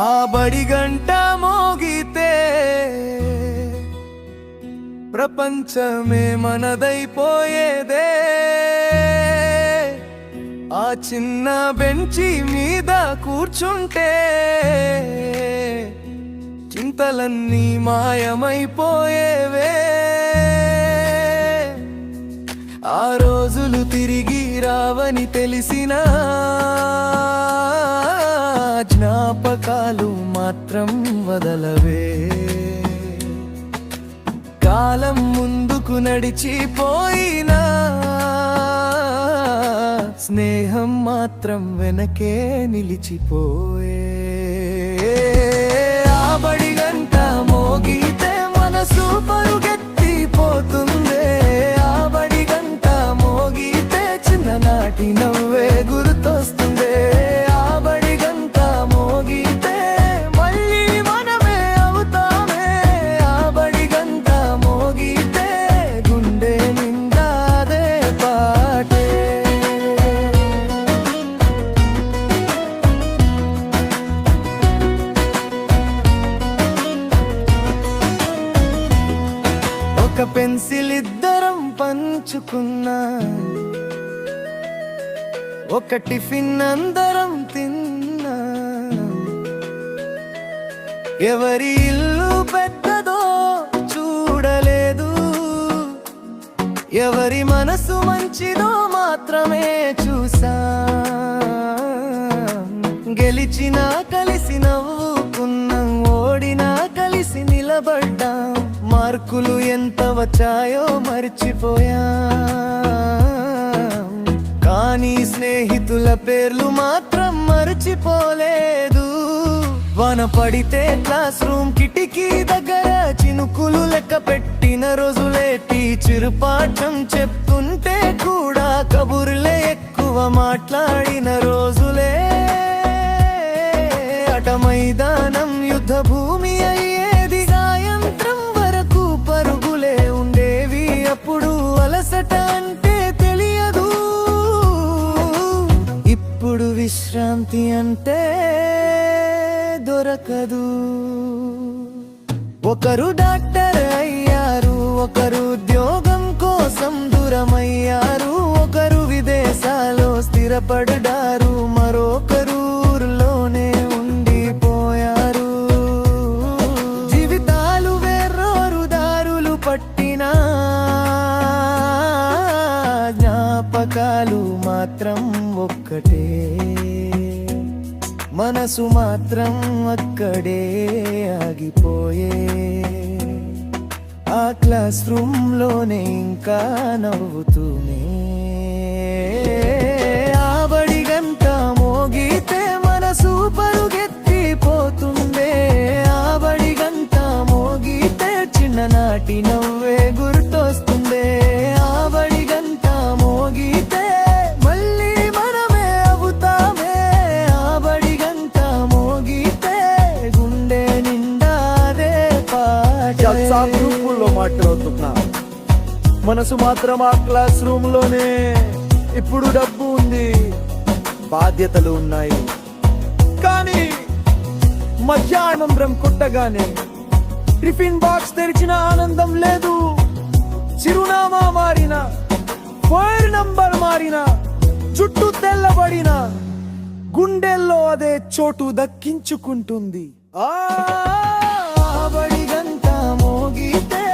ఆ బడి గంట మోగితే ప్రపంచమే మనదైపోయేదే. ఆ చిన్న బెంచి మీద కూర్చుంటే చింతలన్నీ మాయమైపోయేవే. ఆ రోజులు తిరిగి రావని తెలిసిన జ్ఞాపకాలు మాత్రం వదలవే. కాలం ముందుకు నడిచిపోయినా స్నేహం మాత్రం వెనకే నిలిచిపోయే. ఆ బడి గంట మోగితే మనసు పరుగెత్తిపోతుందే. ఆ బడి గంట మోగితే చిన్ననాటి నవ్వే గుర్తొస్తుందే. ఆ బడి గంట మోగితే మళ్ళీ మనమే అవుతామే. ఆ బడి గంట మోగితే గుండె నిండా అదే పాటే. ఒక పెన్సిల్ ఇద్దరం పంచుకున్నా, ఒక టిఫిన్ అందరం తిన్నా. ఎవరి ఇల్లు పెద్దదో చూడలేదు, ఎవరి మనసు మంచిదో మాత్రమే చూసా. గెలిచినా కలిసి నవ్వుకున్నాం, ఓడినా కలిసి నిలబడ్డాం. మార్కులు ఎంత వచ్చాయో మర్చిపోయా, కానీ స్నేహితుల పేర్లు మాత్రం మర్చిపోలేదు. వాన పడితే క్లాస్ రూమ్ కిటికీ దగ్గర చినుకులు లెక్క పెట్టిన రోజులే. టీచర్ పాఠం చెప్తుంటే కూడా కబుర్లే ఎక్కువ మాట్లాడిన రోజులే. అట మైదానం యుద్ధ భూమి అయ్యేది, సాయంత్రం వరకు పరుగులే ఉండేవి. అప్పుడు అలసట అంటే తెలియదు, ఇప్పుడు విశ్రాంతి అంటే దొరకదు. ఒకరు డాక్టర్ అయ్యారు, ఒకరు ఉద్యోగం కోసం దూరమయ్యారు. ఒకరు విదేశాల్లో స్థిరపడ్డారు, మరొకరు ఊర్లోనే ఉండిపోయారు. జీవితాలు వేర్రోరు దారులు పట్టినా జ్ఞాపకాలు మాత్రం ఒక్కటే. మనసు మాత్రం అక్కడే ఆగిపోయే. ఆ క్లాస్ రూమ్ లోనే ఇంకా నవ్వుతూనే. ఆ బడి గంట మోగితే మనసు పరుగెత్తిపోతుందే. ఆ బడి గంట మోగితే చిన్ననాటి నవ్వే గుర్తొస్తుందే. ఆ బడి గంట మోగితే మళ్ళీ మనమే అవుతామే. ఆ బడి గంట మోగితే గుండె నిండా అదే పాటే. గ్రూపుల్లో మాట్లాడుతున్నా, మనసు మాత్రం ఆ క్లాస్ రూమ్ లోనే. ఇప్పుడు డబ్బు ఉంది, బాధ్యతలు ఉన్నాయి, కానీ మధ్యాహ్నం బ్రహ్మ కొట్టగానే టిఫిన్ బాక్స్ తెరిచిన ఆనందం లేదు. చిరునామా మారిన, ఫైర్ నంబర్ మారిన, చుట్టూ తెల్లబడిన గుండెల్లో అదే చోటు దక్కించుకుంటుంది. ఆ బడి గంట మోగితే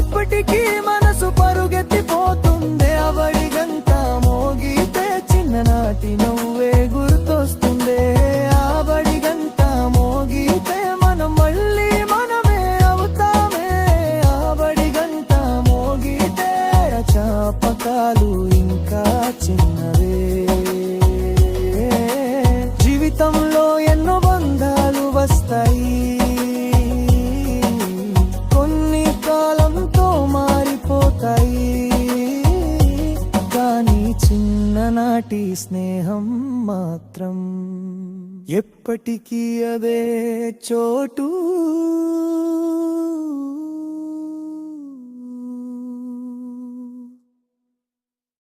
ఇప్పటికీ మనసు పరుగెత్తిపోతుంది. ఆ బడి గంట మోగితే చిన్ననాటి నవ్వే గుర్తొస్తుంది. ఆ బడి గంట మోగితే మనం మళ్ళీ మనమే అవుతామే. ఆ బడి గంట మోగితే జ్ఞాపకాలు ఇంకా చిన్నవే. జీవితంలో ఎన్నో బంధాలు వస్తాయి, కొన్ని కాలంతో మారిపోతాయి. కానీ చిన్ననాటి స్నేహం మాత్రం ఎప్పటికీ అదే చోటు.